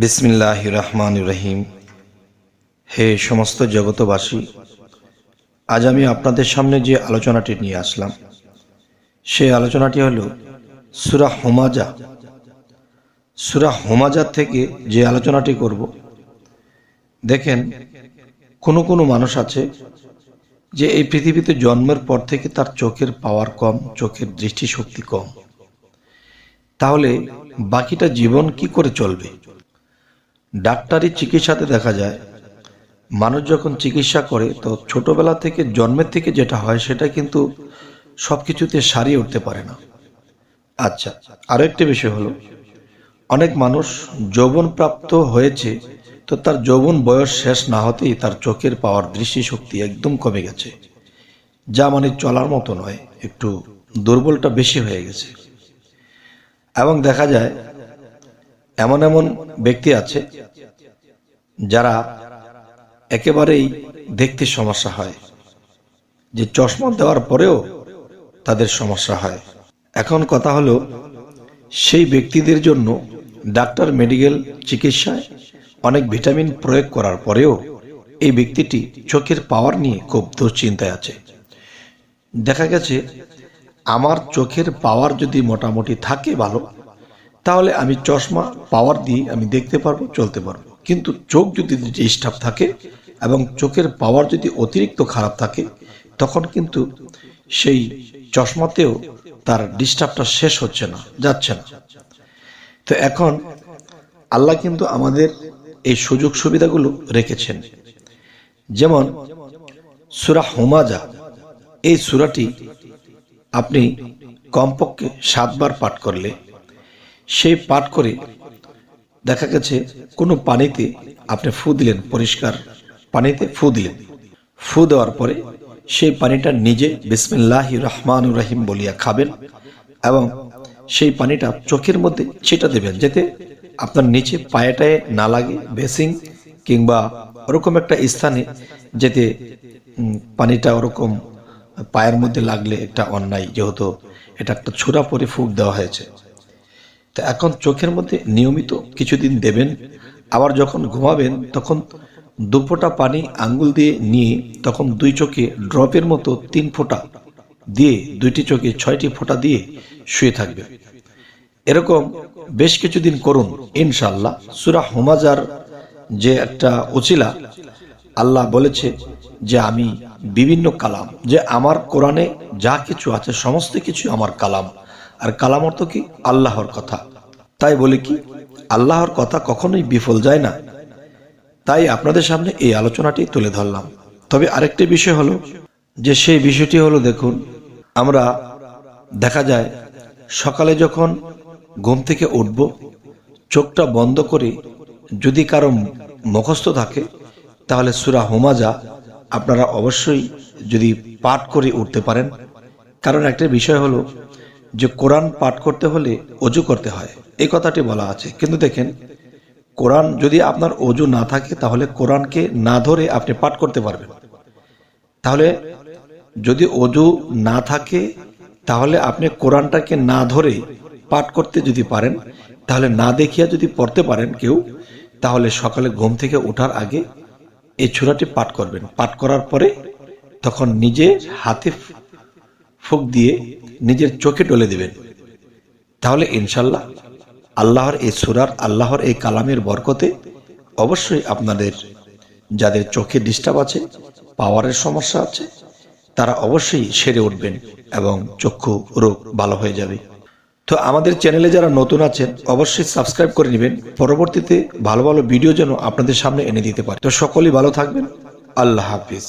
বিসমিল্লাহির রহমানির রহিম। হে সমস্ত জগতবাসী, আজ আমি আপনাদের সামনে যে আলোচনাটি নিয়ে আসলাম সেই আলোচনাটি হলো সূরা হুমাজা। সূরা হুমাজা থেকে যে আলোচনাটি করব, দেখেন কোনো মানুষ আছে যে এই পৃথিবীতে জন্মের পর থেকে তার চোখের পাওয়ার কম, চোখের দৃষ্টিশক্তি কম। তাহলে বাকিটা জীবন কি করে চলবে? ডাক্তারি চিকিৎসাতে দেখা যায় মানুষ যখন চিকিৎসা করে তো ছোটবেলা থেকে, জন্মের থেকে যেটা হয় সেটা কিন্তু সবকিছুতে সারিয়ে উঠতে পারে না। আচ্ছা, আরো একটি বিষয় হলো, অনেক মানুষ যৌবন প্রাপ্ত হয়েছে তো তার যৌবন বয়স শেষ না হতেই তার চোখের পাওয়ার, দৃষ্টিশক্তি একদম কমে গেছে, যা মানে চলার মতো নয়, একটু দুর্বলটা বেশি হয়ে গেছে। এবং দেখা যায় এমন এমন ব্যক্তি আছে যারা একেবারেই দেখতে সমস্যা হয়, যে চশমা দেওয়ার পরেও তাদের সমস্যা হয়। এখন কথা হলো, সেই ব্যক্তিদের জন্য ডাক্তার মেডিকেল চিকিৎসায় অনেক ভিটামিন প্রয়োগ করার পরেও এই ব্যক্তিটি চোখের পাওয়ার নিয়ে খুব দুশ্চিন্তায় আছে। দেখা গেছে আমার চোখের পাওয়ার যদি মোটামুটি থাকে ভালো, তাহলে আমি চশমা পাওয়ার দিয়ে আমি দেখতে পারবো, চলতে পারবো। কিন্তু চোখ যদি ডিস্টার্ব থাকে এবং চোখের পাওয়ার যদি অতিরিক্ত খারাপ থাকে, তখন কিন্তু সেই চশমাতেও তার ডিস্টার্বটা শেষ হচ্ছে না, যাচ্ছে না। তো এখন আল্লাহ কিন্তু আমাদের এই সুযোগ সুবিধাগুলো রেখেছেন। যেমন সূরা হুমাজা, এই সূরাটি আপনি কমপক্ষে 7 বার পাঠ করলে, সেই পাঠ করে দেখা গেছে কোনো পানিতে আপনি ফু দিলেন, পরিষ্কার পানিতে ফু দিলেন, ফু দেওয়ার পরে সেই পানিটা নিজে বিসমিল্লাহির রহমানির রহিম বলিয়া খাবেন এবং সেই পানিটা চোখের মধ্যে ছিটা দেবেন, যাতে আপনার নিচে পায়েটায় না লাগে, বেসিং কিংবা ওরকম একটা স্থানে, যেতে পানিটা ওরকম পায়ের মধ্যে লাগলে একটা অন্যায়, যেহেতু এটা একটা ছোড়া পরে ফুক দেওয়া হয়েছে। তো এখন চোখের মধ্যে নিয়মিত কিছুদিন দেবেন। আবার যখন ঘুমাবেন তখন 2 ফোঁটা পানি আঙ্গুল দিয়ে নিয়ে তখন 2 চোখে ড্রপের মতো 3 ফোঁটা দিয়ে, 2টি চোখে 6টি ফোঁটা দিয়ে শুয়ে থাকবে। এরকম বেশ কিছুদিন করুন, ইনশাআল্লাহ। সূরা হুমাজার যে একটা ওসিলা, আল্লাহ বলেছে যে আমি বিভিন্ন কালাম, যে আমার কোরআনে যা কিছু আছে সমস্ত কিছু আমার কালাম। আর কালাম অর্থ কি? আল্লাহর কথা। তাই বলে কি আল্লাহর কথা কখনোই বিফল যায় না। তাই আপনাদের সামনে এই আলোচনাটি তুলে ধরলাম। তবে আরেকটি বিষয় হলো, যে সেই বিষয়টি হলো, দেখুন আমরা দেখা যায় সকালে যখন ঘুম থেকে উঠব, চোখটা বন্ধ করে যদি কারো মুখস্থ থাকে, তাহলে সূরা হুমাজা আপনারা অবশ্যই যদি পাঠ করে উঠতে পারেন। কারণ একটা বিষয় হলো যে কোরআন পাঠ করতে হলে ওযু করতে হয়, এই কথাটি বলা আছে। কিন্তু দেখেন, কোরআন যদি আপনার ওযু না থাকে, তাহলে কোরআনকে না ধরে আপনি পাঠ করতে পারবেন। তাহলে যদি ওযু না থাকে, তাহলে আপনি কোরআনটাকে না ধরে পাঠ করতে যদি পারেন, তাহলে না দেখিয়া যদি পড়তে পারেন কেউ, তাহলে সকালে ঘুম থেকে ওঠার আগে এই সূরাটি পাঠ করবেন। পাঠ করার পরে তখন নিজে হাতে ফুঁক দিয়ে নিজের চোখে ডলে দিবেন। তাহলে ইনশাল্লাহ আল্লাহর এই সূরার, আল্লাহর এই কালামের বরকতে অবশ্যই আপনাদের যাদের চোখে ডিস্টার্ব আছে, পাওয়ারের সমস্যা আছে, তারা অবশ্যই সেরে উঠবেন এবং চক্ষু রোগ ভালো হয়ে যাবে। তো আমাদের চ্যানেলে যারা নতুন আছেন অবশ্যই সাবস্ক্রাইব করে নেবেন, পরবর্তীতে ভালো ভালো ভিডিও যেন আপনাদের সামনে এনে দিতে পারে। তো সকলেই ভালো থাকবেন। আল্লাহ হাফিজ।